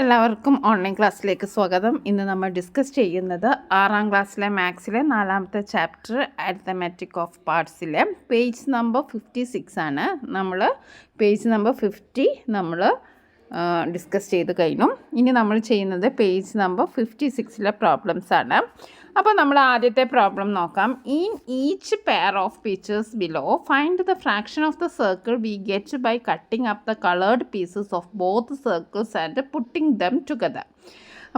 എല്ലാവർക്കും ഓൺലൈൻ ക്ലാസ്സിലേക്ക് സ്വാഗതം. ഇന്ന് നമ്മൾ ഡിസ്കസ് ചെയ്യുന്നത് 6ാം ക്ലാസ്സിലെ മാത്സിലെ 4ാമത്തെ ചാപ്റ്റർ അരിത്തമാറ്റിക് ഓഫ് പാർട്സിലെ പേജ് നമ്പർ 56 ആണ്. നമ്മൾ പേജ് നമ്പർ 50 നമ്മൾ ഡിസ്കസ് ചെയ്ത് കഴിഞ്ഞു. ഇനി നമ്മൾ ചെയ്യുന്നത് പേജ് നമ്പർ 56ലെ പ്രോബ്ലംസ് ആണ്. അപ്പോൾ നമ്മൾ ആദ്യത്തെ പ്രോബ്ലം നോക്കാം. In each pair of pictures below find the fraction of the circle we get by cutting up the coloured pieces of both circles and putting them together.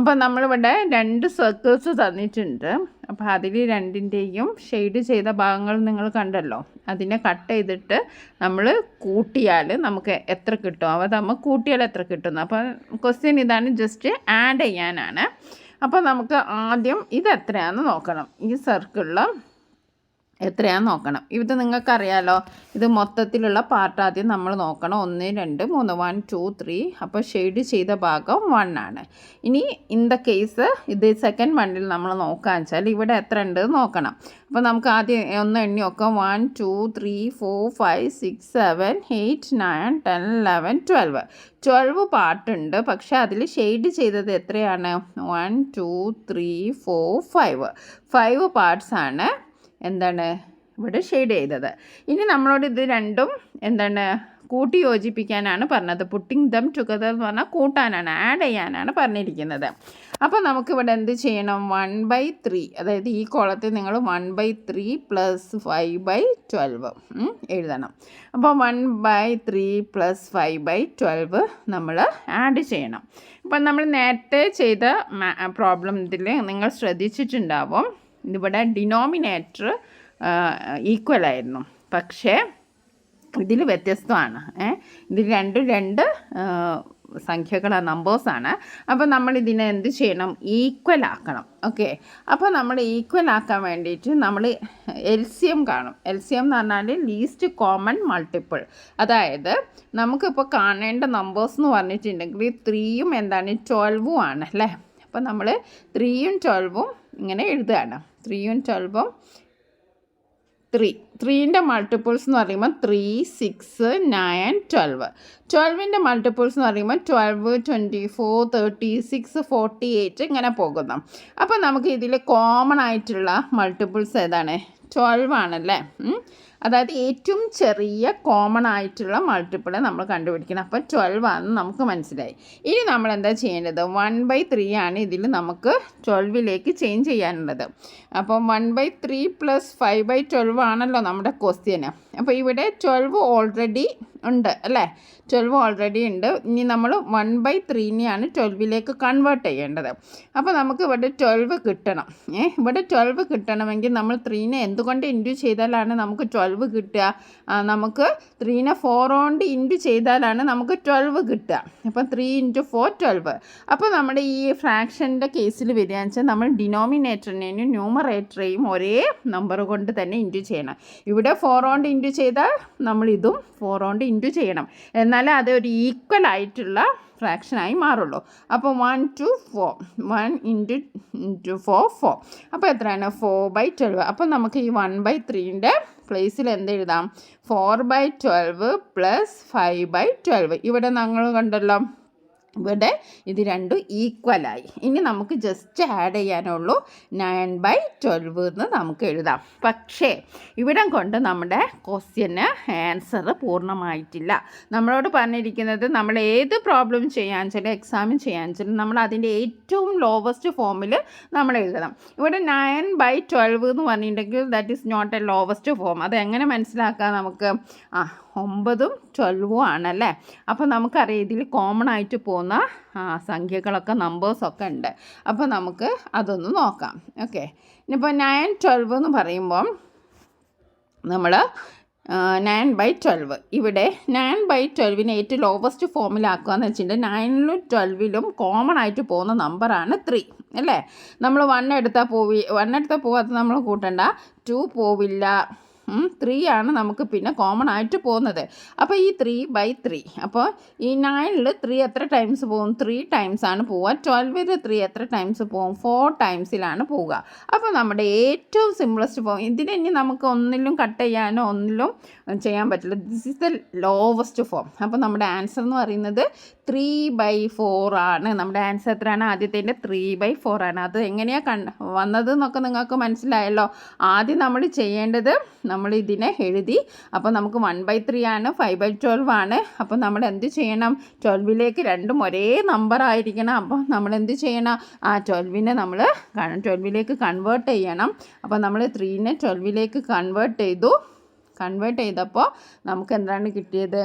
അപ്പോൾ നമ്മളിവിടെ 2 circles തന്നിട്ടുണ്ട്. അപ്പോൾ അതിൽ രണ്ടിൻ്റെയും ഷെയ്ഡ് ചെയ്ത ഭാഗങ്ങൾ നിങ്ങൾ കണ്ടല്ലോ. അതിനെ കട്ട് ചെയ്തിട്ട് നമ്മൾ കൂട്ടിയാൽ നമുക്ക് എത്ര കിട്ടും, അവ നമ്മൾ കൂട്ടിയാൽ എത്ര കിട്ടുന്നു. അപ്പോൾ ക്വസ്റ്റ്യൻ ഇതാണ്, ജസ്റ്റ് ആഡ് ചെയ്യാനാണ്. അപ്പോൾ നമുക്ക് ആദ്യം ഇത് എത്രയാണെന്ന് നോക്കണം. ഈ സർക്കിളിൽ എത്രയാണെന്ന് നോക്കണം. ഇത് നിങ്ങൾക്കറിയാലോ, ഇത് മൊത്തത്തിലുള്ള പാർട്ട് ആദ്യം നമ്മൾ നോക്കണം. 1 2 3 1 2 3. അപ്പോൾ ഷെയ്ഡ് ചെയ്ത ഭാഗം 1 ആണ്. ഇനി ഇൻ ദ കേസ് ഇത് സെക്കൻഡ് വണ്ണിൽ നമ്മൾ നോക്കാന്ന് വെച്ചാൽ ഇവിടെ എത്ര ഉണ്ട് നോക്കണം. അപ്പോൾ നമുക്ക് ആദ്യം ഒന്ന് എണ്ണി നോക്കാം. 1 2 3 4 5 6 7 8 9 10 11 12 പാർട്ടുണ്ട്. പക്ഷേ അതിൽ ഷെയ്ഡ് ചെയ്തത് എത്രയാണ്? 1 2 3 4 5 പാർട്സ് ആണ് എന്താണ് ഇവിടെ ഷെയ്ഡ് ചെയ്തത്. ഇനി നമ്മളോട് ഇത് രണ്ടും എന്താണ് കൂട്ടി യോജിപ്പിക്കാനാണ് പറഞ്ഞത്. പുട്ടിംഗ് ദം ടുഗദർ എന്ന് പറഞ്ഞാൽ കൂട്ടാനാണ്, ആഡ് ചെയ്യാനാണ് പറഞ്ഞിരിക്കുന്നത്. അപ്പോൾ നമുക്കിവിടെ എന്ത് ചെയ്യണം? 1/3, അതായത് ഈ കോളത്തിൽ നിങ്ങൾ 1/3 + 5/12 എഴുതണം. അപ്പോൾ 1/3 + 5/12 നമ്മൾ ആഡ് ചെയ്യണം. അപ്പം നമ്മൾ നേരത്തെ ചെയ്ത പ്രോബ്ലം ഇതിൽ നിങ്ങൾ ശ്രദ്ധിച്ചിട്ടുണ്ടാവും, ഇവിടെ ഡിനോമിനേറ്റർ ഈക്വൽ ആയിരുന്നു. പക്ഷേ ഇതിൽ വ്യത്യസ്തമാണ്. ഇതിൽ രണ്ട് സംഖ്യകളാണ്, നമ്പേഴ്സാണ്. അപ്പോൾ നമ്മൾ ഇതിനെ എന്ത് ചെയ്യണം? ഈക്വൽ ആക്കണം. ഓക്കെ, അപ്പോൾ നമ്മൾ ഈക്വൽ ആക്കാൻ വേണ്ടിയിട്ട് നമ്മൾ LCM കാണും. LCM എന്ന് പറഞ്ഞാൽ ലീസ്റ്റ് കോമൺ മൾട്ടിപ്പിൾ. അതായത് നമുക്കിപ്പോൾ കാണേണ്ട നമ്പേഴ്സ് എന്ന് പറഞ്ഞിട്ടുണ്ടെങ്കിൽ 3യും എന്താണ് 12ഉം ആണ് അല്ലേ. അപ്പോൾ നമ്മൾ 3യും 12ഉം ഇങ്ങനെ എഴുതുകയാണ്. 3യും 12ഉം 3ൻ്റെ മൾട്ടിപ്പിൾസ് എന്ന് പറയുമ്പോൾ 3 6 9 12. 12ൻ്റെ മൾട്ടിപ്പിൾസ് എന്ന് പറയുമ്പോൾ 12 24 36 48 ഇങ്ങനെ പോകുന്നു. അപ്പോൾ നമുക്ക് ഇതിൽ കോമൺ ആയിട്ടുള്ള മൾട്ടിപ്പിൾസ് ഏതാണ്? 12 ആണല്ലേ. അതായത് ഏറ്റവും ചെറിയ കോമൺ ആയിട്ടുള്ള മൾട്ടിപ്പിൾ നമ്മൾ കണ്ടുപിടിക്കണം. അപ്പോൾ 12 ആണെന്ന് നമുക്ക് മനസ്സിലായി. ഇനി നമ്മൾ എന്താ ചെയ്യേണ്ടത്? 1/3 ആണ് ഇതിൽ നമുക്ക് 12ലേക്ക് ചേഞ്ച് ചെയ്യാനുള്ളത്. അപ്പം 1/3 + 5/12 ആണല്ലോ നമ്മുടെ ക്വസ്റ്റ്യന്. അപ്പോൾ ഇവിടെ 12 ഓൾറെഡി ഉണ്ട് അല്ലേ, 12 ഓൾറെഡി ഉണ്ട്. ഇനി നമ്മൾ 1/3നെയാണ് 12ലേക്ക് കൺവേർട്ട് ചെയ്യേണ്ടത്. അപ്പോൾ നമുക്ക് ഇവിടെ 12 കിട്ടണം. ഇവിടെ 12 കിട്ടണമെങ്കിൽ നമ്മൾ 3നെ എന്തുകൊണ്ട് ഇൻറ്റു ചെയ്താലാണ് നമുക്ക് 12 കിട്ടുക? നമുക്ക് 3നെ 4 കൊണ്ട് ഇൻറ്റു ചെയ്താലാണ് നമുക്ക് 12 കിട്ടുക. അപ്പം 3 × 4 12. അപ്പോൾ നമ്മുടെ ഈ ഫ്രാക്ഷൻ്റെ കേസിൽ വരികയെന്ന് വെച്ചാൽ നമ്മൾ ഡിനോമിനേറ്ററിനെയും ന്യൂമറേറ്ററെയും ഒരേ നമ്പർ കൊണ്ട് തന്നെ ഇൻറ്റു ചെയ്യണം. ഇവിടെ 4 കൊണ്ട് ഇൻറ്റു ചെയ്താൽ നമ്മൾ ഇതും 4 കൊണ്ട് ഇൻറ്റു ചെയ്യണം. എന്നാലേ അത് ഒരു ഈക്വൽ ആയിട്ടുള്ള ഫ്രാക്ഷനായി മാറുള്ളൂ. അപ്പോൾ 1 to 4, 1 × 4 4. അപ്പോൾ എത്രയാണ്? 4/12. അപ്പോൾ നമുക്ക് ഈ 1/3ൻ്റെ പ്ലേസിൽ എന്തെഴുതാം? 4/12 + 5/12. ഇവിടെ ഞങ്ങൾ കണ്ടല്ലോ, ഇവിടെ ഇത് രണ്ടും ഈക്വലായി. ഇനി നമുക്ക് ജസ്റ്റ് ആഡ് ചെയ്യാനുള്ളൂ. 9/12 എന്ന് നമുക്ക് എഴുതാം. പക്ഷേ ഇവിടം കൊണ്ട് നമ്മുടെ ക്വസ്റ്റ്യന് ആൻസർ പൂർണ്ണമായിട്ടില്ല. നമ്മളോട് പറഞ്ഞിരിക്കുന്നത് നമ്മൾ ഏത് പ്രോബ്ലം ചെയ്യാൻ വെച്ചാൽ, എക്സാമിൻ ചെയ്യാൻ വെച്ചാൽ നമ്മൾ അതിൻ്റെ ഏറ്റവും ലോവസ്റ്റ് ഫോമിൽ നമ്മൾ എഴുതണം. ഇവിടെ 9/12 എന്ന് പറഞ്ഞിട്ടുണ്ടെങ്കിൽ that is not a lowest form. അതെങ്ങനെ മനസ്സിലാക്കാം നമുക്ക്? 9ഉം 12ഉം ആണല്ലേ. അപ്പോൾ നമുക്കറിയാം ഇതിൽ കോമൺ ആയിട്ട് പോകുന്ന സംഖ്യകളൊക്കെ നമ്പേഴ്സൊക്കെ ഉണ്ട്. അപ്പോൾ നമുക്ക് അതൊന്ന് നോക്കാം. ഓക്കെ, ഇനിയിപ്പോൾ 9 12 എന്ന് പറയുമ്പം നമ്മൾ 9/12, ഇവിടെ 9/12നെ ഏറ്റവും ലോവസ്റ്റ് ഫോമിലാക്കുക എന്ന് വെച്ചിട്ടുണ്ടെങ്കിൽ 9ലും 12ലും കോമൺ ആയിട്ട് പോകുന്ന നമ്പറാണ് 3 അല്ലേ. നമ്മൾ 1 എടുത്താൽ പോവാത്ത നമ്മൾ കൂട്ടണ്ട. 2 പോവില്ല, 3 ആണ് നമുക്ക് പിന്നെ കോമൺ ആയിട്ട് പോകുന്നത്. അപ്പോൾ ഈ 3/3, അപ്പോൾ ഈ 9ൽ 3 എത്ര ടൈംസ് പോകും? 3 ടൈംസ് ആണ് പോവുക. 12ൽ 3 എത്ര ടൈംസ് പോകും? 4 ടൈംസിലാണ് പോവുക. അപ്പോൾ നമ്മുടെ ഏറ്റവും സിമ്പിളസ്റ്റ് ഫോം, ഇതിനെ ഇനി നമുക്ക് ഒന്നിലും കട്ട് ചെയ്യാനോ ഒന്നിലും ചെയ്യാൻ പറ്റില്ല. This is the lowest form. അപ്പോൾ നമ്മുടെ ആൻസർ എന്ന് പറയുന്നത് 3/4 ആണ്. നമ്മുടെ ആൻസർ എത്രയാണ്? ആദ്യത്തേൻ്റെ 3/4 ആണ്. അത് എങ്ങനെയാണ് വന്നത് എന്നൊക്കെ നിങ്ങൾക്ക് മനസ്സിലായല്ലോ. ആദ്യം നമ്മൾ ചെയ്യേണ്ടത്, നമ്മൾ ഇതിനെ എഴുതി. അപ്പോൾ നമുക്ക് 1/3 ആണ്, 5/12 ആണ്. അപ്പോൾ നമ്മൾ എന്ത് ചെയ്യണം? 12ലേക്ക് രണ്ടും ഒരേ നമ്പർ ആയിരിക്കണം. അപ്പോൾ നമ്മൾ എന്ത് ചെയ്യണം? 12നെ നമ്മൾ 12ലേക്ക് കൺവേർട്ട് ചെയ്യണം. അപ്പോൾ നമ്മൾ 3നെ 12ലേക്ക് കൺവേർട്ട് ചെയ്തപ്പോൾ നമുക്ക് എന്താണ് കിട്ടിയത്?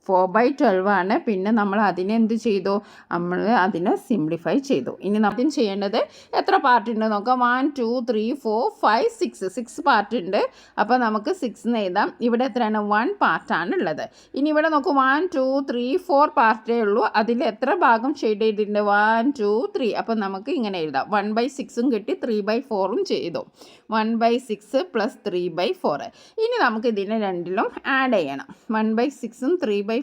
4/12 ആണ്. പിന്നെ നമ്മൾ അതിനെ എന്ത് ചെയ്തു? നമ്മൾ അതിനെ സിംപ്ലിഫൈ ചെയ്തു. ഇനി ആദ്യം ചെയ്യേണ്ടത് എത്ര പാർട്ട് ഉണ്ട് നോക്കാം. 1 2 3 4 5 6 പാർട്ട് ഉണ്ട്. അപ്പോൾ നമുക്ക് 6 എഴുതാം. ഇവിടെ എത്രയാണ്? 1 പാർട്ടാണ് ഉള്ളത്. ഇനി ഇവിടെ നോക്കൂ, 1 2 3 4 പാർട്ടേ ഉള്ളൂ. അതിൽ എത്ര ഭാഗം ഷെയ്ഡ് ചെയ്തിട്ടുണ്ട്? 1 2 3. അപ്പോൾ നമുക്ക് ഇങ്ങനെ എഴുതാം. 1/6 കിട്ടി, 3/4 ചെയ്തു. 1/6 + 3/4. ഇനി നമുക്ക് ഇതിനെ രണ്ടിലും ആഡ് ചെയ്യണം. 1/6 3/4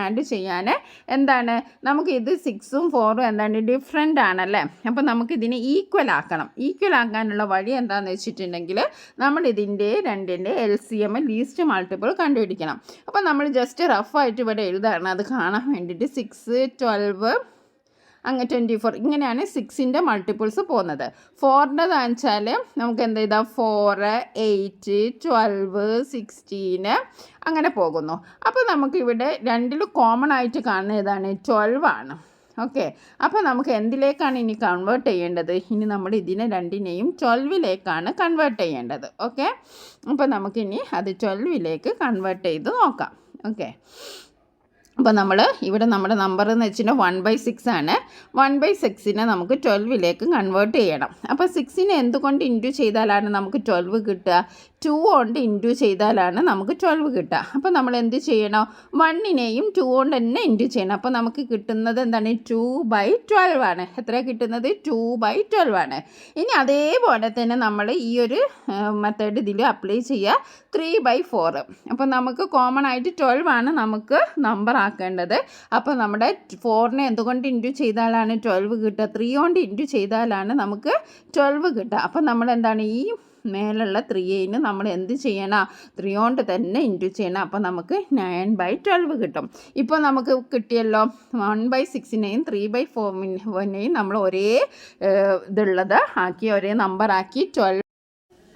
ആഡ് ചെയ്യാൻ എന്താണ്, നമുക്ക് ഇത് 6 4 എന്താണ് ഡിഫറെൻ്റ് ആണല്ലേ. അപ്പോൾ നമുക്ക് ഇതിനെ ഈക്വൽ ആക്കണം. ഈക്വൽ ആക്കാനുള്ള വഴി എന്താണെന്ന് വെച്ചിട്ടുണ്ടെങ്കിൽ, നമ്മൾ ഇതിൻ്റെ രണ്ടിൻ്റെ LCM ലീസ്റ്റ് മൾട്ടിപ്പിൾ കണ്ടുപിടിക്കണം. അപ്പോൾ നമ്മൾ ജസ്റ്റ് റഫായിട്ട് ഇവിടെ എഴുതാണ്, അത് കാണാൻ വേണ്ടിയിട്ട്. 6 12 അങ്ങനെ 24, ഇങ്ങനെയാണ് 6ൻ്റെ മൾട്ടിപ്പിൾസ് പോകുന്നത്. 4ൻ്റെ വെച്ചാൽ നമുക്ക് എന്ത് ചെയ്താൽ 4 8 12 16 അങ്ങനെ പോകുന്നു. അപ്പോൾ നമുക്കിവിടെ രണ്ടിൽ കോമൺ ആയിട്ട് കാണുന്ന ഏതാണ്? 12 ആണ്. ഓക്കെ, അപ്പോൾ നമുക്ക് എന്തിലേക്കാണ് ഇനി കൺവേർട്ട് ചെയ്യേണ്ടത്? ഇനി നമ്മൾ ഇതിനെ രണ്ടിനെയും 12ലേക്കാണ് കൺവേർട്ട് ചെയ്യേണ്ടത്. ഓക്കെ, അപ്പോൾ നമുക്കിനി അത് 12ലേക്ക് കൺവേർട്ട് ചെയ്ത് നോക്കാം. ഓക്കെ, അപ്പോൾ നമ്മൾ ഇവിടെ നമ്മുടെ നമ്പർ എന്ന് വെച്ചിട്ടുണ്ടെങ്കിൽ 1/6 ആണ്. 1/6നെ നമുക്ക് 12ലേക്ക് കൺവേർട്ട് ചെയ്യണം. അപ്പോൾ 6നെ എന്തുകൊണ്ട് ഇൻറ്റു ചെയ്താലാണ് നമുക്ക് 12 കിട്ടുക? 2 കൊണ്ട് ഇൻറ്റു ചെയ്താലാണ് നമുക്ക് 12 കിട്ടുക. അപ്പോൾ നമ്മൾ എന്ത് ചെയ്യണം? 1നെയും 2 കൊണ്ട് തന്നെ ഇൻറ്റു ചെയ്യണം. അപ്പോൾ നമുക്ക് കിട്ടുന്നത് എന്താണ്? 2/12 ആണ്. എത്രയാണ് കിട്ടുന്നത്? 2/12 ആണ്. ഇനി അതേപോലെ തന്നെ നമ്മൾ ഈ ഒരു മെത്തേഡ് ഇതിൽ അപ്ലൈ ചെയ്യുക. 3/4. അപ്പോൾ നമുക്ക് കോമൺ ആയിട്ട് 12 ആണ് നമുക്ക് നമ്പർ ആക്കേണ്ടത്. അപ്പോൾ നമ്മുടെ 4നെ എന്തുകൊണ്ട് ഇൻറ്റു ചെയ്താലാണ് 12 കിട്ടുക? 3 കൊണ്ട് ഇൻറ്റു ചെയ്താലാണ് നമുക്ക് 12 കിട്ടുക. അപ്പോൾ നമ്മൾ എന്താണ്, ഈ മേലുള്ള 3നെ നമ്മൾ എന്ത് ചെയ്യണം? 3 കൊണ്ട് തന്നെ ഇൻറ്റു ചെയ്യണം. അപ്പോൾ നമുക്ക് 9/12 കിട്ടും. ഇപ്പോൾ നമുക്ക് കിട്ടിയല്ലോ. 1/6നെയും 3/4നെയും നമ്മൾ ഒരേ ഇതുള്ളത് ആക്കി, ഒരേ നമ്പർ ആക്കി 12.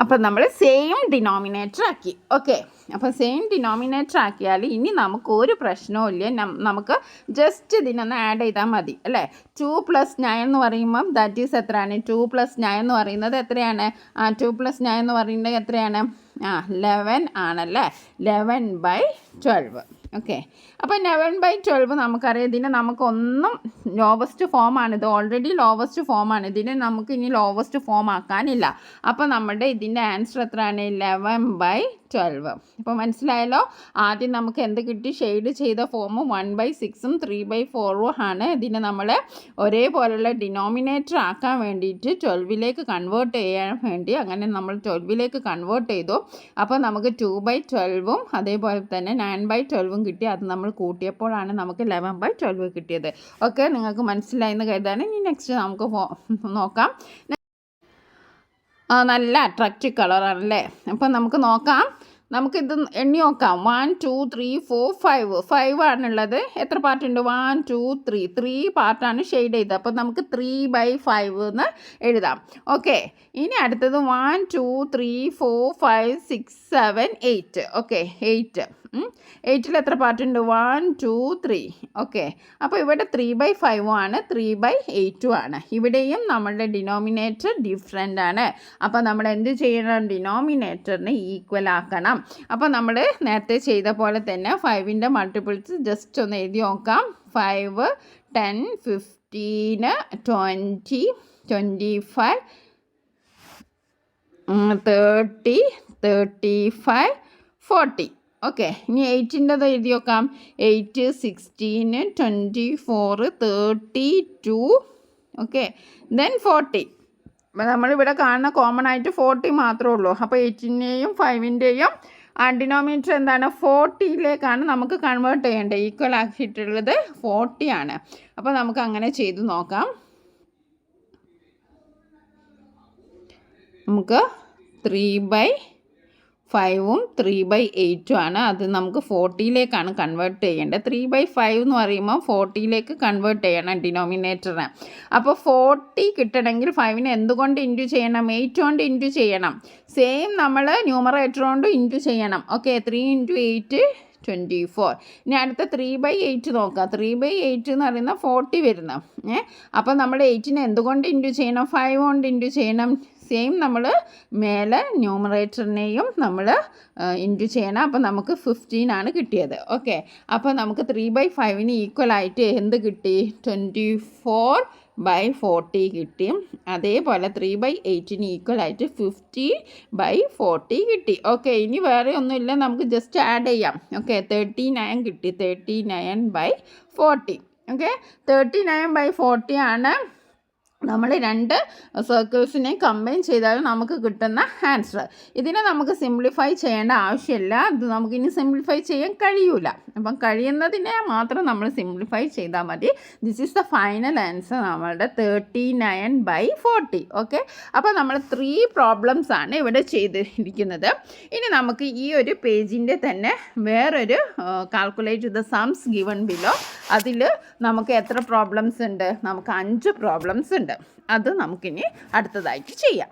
അപ്പോൾ നമ്മൾ സെയിം ഡിനോമിനേറ്റർ ആക്കി. ഓക്കെ, അപ്പോൾ സെയിം ഡിനോമിനേറ്റർ ആക്കിയാൽ ഇനി നമുക്ക് ഒരു പ്രശ്നവും ഇല്ല. നമുക്ക് ജസ്റ്റ് ഇതിനൊന്ന് ആഡ് ചെയ്താൽ മതി അല്ലേ. 2 + 9 എന്ന് പറയുമ്പം ദാറ്റ് ഈസ് എത്രയാണ്? 2 + 9 എന്ന് പറയുന്നത് എത്രയാണ്? 2 + 9 എന്ന് പറയുന്നത് എത്രയാണ്? 11 ആണല്ലേ. 11/12. ഓക്കെ, അപ്പോൾ 11/12 നമുക്കറിയാം. ഇതിനെ നമുക്കൊന്നും ലോവസ്റ്റ് ഫോമാണ്. ഇത് ഓൾറെഡി ലോവസ്റ്റ് ഫോമാണ്. ഇതിനെ നമുക്ക് ഇനി ലോവസ്റ്റ് ഫോം ആക്കാനില്ല. അപ്പോൾ നമ്മുടെ ഇതിൻ്റെ ആൻസർ എത്രയാണ്? 11/12. അപ്പോൾ മനസ്സിലായല്ലോ. ആദ്യം നമുക്ക് എന്ത് കിട്ടി? ഷെയ്ഡ് ചെയ്ത ഫോം 1/6 3/4 ആണ്. ഇതിനെ നമ്മൾ ഒരേപോലെയുള്ള ഡിനോമിനേറ്റർ ആക്കാൻ വേണ്ടിയിട്ട് 12ലേക്ക് കൺവേർട്ട് ചെയ്യാൻ വേണ്ടി അങ്ങനെ നമ്മൾ 12ലേക്ക് കൺവേർട്ട് ചെയ്തു. അപ്പോൾ നമുക്ക് 2/12 അതേപോലെ തന്നെ 9/12 കിട്ടി. അത് നമ്മൾ കൂട്ടിയപ്പോഴാണ് നമുക്ക് 11/12 കിട്ടിയത്. ഓക്കെ, നിങ്ങൾക്ക് മനസ്സിലായെന്ന് കരുതാണ്. ഇനി നെക്സ്റ്റ് നമുക്ക് നോക്കാം. നല്ല അട്രാക്റ്റീവ് കളറാണല്ലേ. അപ്പോൾ നമുക്ക് നോക്കാം. നമുക്കിത് എണ്ണി നോക്കാം. 1 2 3 4 5 ആണുള്ളത്. എത്ര പാർട്ടുണ്ട്? 1 2 3 പാർട്ടാണ് ഷെയ്ഡ് ചെയ്തത്. അപ്പോൾ നമുക്ക് 3/5 എന്ന് എഴുതാം. ഓക്കെ, ഇനി അടുത്തത് 1 2 3 4 5 6 7 8. ഓക്കെ, 8ൽ എത്ര പാർട്ടുണ്ട്? 1 2 3. ഓക്കെ, അപ്പോൾ ഇവിടെ 3/5 ആണ്, 3/8 ആണ്. ഇവിടെയും നമ്മളുടെ ഡിനോമിനേറ്റർ ഡിഫറെൻ്റ് ആണ്. അപ്പോൾ നമ്മൾ എന്ത് ചെയ്യണം? ഡിനോമിനേറ്ററിനെ ഈക്വൽ ആക്കണം. അപ്പോൾ നമ്മൾ നേരത്തെ ചെയ്ത പോലെ തന്നെ 5ൻ്റെ മൾട്ടിപ്പിൾസ് ജസ്റ്റ് ഒന്ന് എഴുതി നോക്കാം. 5 10 15 20 25 30 35 40. ഓക്കെ, ഇനി 8ൻ്റെത് എഴുതി നോക്കാം. 8 16 24 32. Okay, then 40. അപ്പോൾ നമ്മളിവിടെ കാണുന്ന കോമൺ ആയിട്ട് 40 മാത്രമേ ഉള്ളൂ. അപ്പോൾ 8ൻ്റെയും 5ൻ്റെയും ഡിനോമിനേറ്റർ എന്താണ് 40യിലേക്കാണ് നമുക്ക് കൺവേർട്ട് ചെയ്യേണ്ടത്. ഈക്വൽ ആക്കിയിട്ടുള്ളത് 40 ആണ്. അപ്പോൾ നമുക്ക് അങ്ങനെ ചെയ്ത് നോക്കാം. നമുക്ക് 3/5ഉം 3/8ഉം ആണ്. അത് നമുക്ക് 40യിലേക്കാണ് കൺവേർട്ട് ചെയ്യേണ്ടത്. 3/5 എന്ന് പറയുമ്പോൾ 40യിലേക്ക് കൺവേർട്ട് ചെയ്യണം ഡിനോമിനേറ്ററിന്. അപ്പോൾ 40 കിട്ടണമെങ്കിൽ 5നെ എന്തുകൊണ്ട് ഇൻറ്റു ചെയ്യണം? 8 കൊണ്ട് ഇൻറ്റു ചെയ്യണം. സെയിം നമ്മൾ ന്യൂമറേറ്റർ കൊണ്ട് ഇൻറ്റു ചെയ്യണം. ഓക്കെ, 3 × 8 24. ഇനി അടുത്ത 3/8 നോക്കാം. 3/8 എന്ന് പറയുന്നത് 40 വരുന്ന. അപ്പോൾ നമ്മൾ 8നെ എന്തുകൊണ്ട് ഇൻറ്റു ചെയ്യണം? 5 കൊണ്ട് ഇൻറ്റു ചെയ്യണം. സെയിം നമ്മൾ മേലെ ന്യൂമറേറ്ററിനെയും നമ്മൾ ഇൻറ്റു ചെയ്യണം. അപ്പോൾ നമുക്ക് 15 ആണ് കിട്ടിയത്. ഓക്കെ, അപ്പോൾ നമുക്ക് 3/5ന് ഈക്വലായിട്ട് എന്ത് കിട്ടി? 24/40 കിട്ടി. അതേപോലെ 3/8ന് ഈക്വലായിട്ട് 50/40 കിട്ടി. ഓക്കെ, ഇനി വേറെ ഒന്നുമില്ല, നമുക്ക് ജസ്റ്റ് ആഡ് ചെയ്യാം. ഓക്കെ, 39 കിട്ടി. 39/40. ഓക്കെ, 39/40 ആണ് നമ്മൾ രണ്ട് സർക്കിൾസിനെ കമ്പൈൻ ചെയ്താൽ നമുക്ക് കിട്ടുന്ന ആൻസർ. ഇതിനെ നമുക്ക് സിംപ്ലിഫൈ ചെയ്യേണ്ട ആവശ്യമില്ല. ഇത് നമുക്കിനി സിംപ്ലിഫൈ ചെയ്യാൻ കഴിയൂല. അപ്പം കഴിയുന്നതിനെ മാത്രം നമ്മൾ സിംപ്ലിഫൈ ചെയ്താൽ മതി. This is the final answer, നമ്മളുടെ 39/40. ഓക്കെ, അപ്പോൾ നമ്മൾ 3 പ്രോബ്ലംസ് ആണ് ഇവിടെ ചെയ്തിരിക്കുന്നത്. ഇനി നമുക്ക് ഈ ഒരു പേജിൻ്റെ തന്നെ വേറൊരു കാൽക്കുലേറ്റ് ദ സംസ് ഗിവൺ ബിലോ. അതിൽ നമുക്ക് എത്ര പ്രോബ്ലംസ് ഉണ്ട്? നമുക്ക് 5 പ്രോബ്ലംസ് ഉണ്ട്. അത് നമുക്കിനി അടുത്തതായിട്ട് ചെയ്യാം.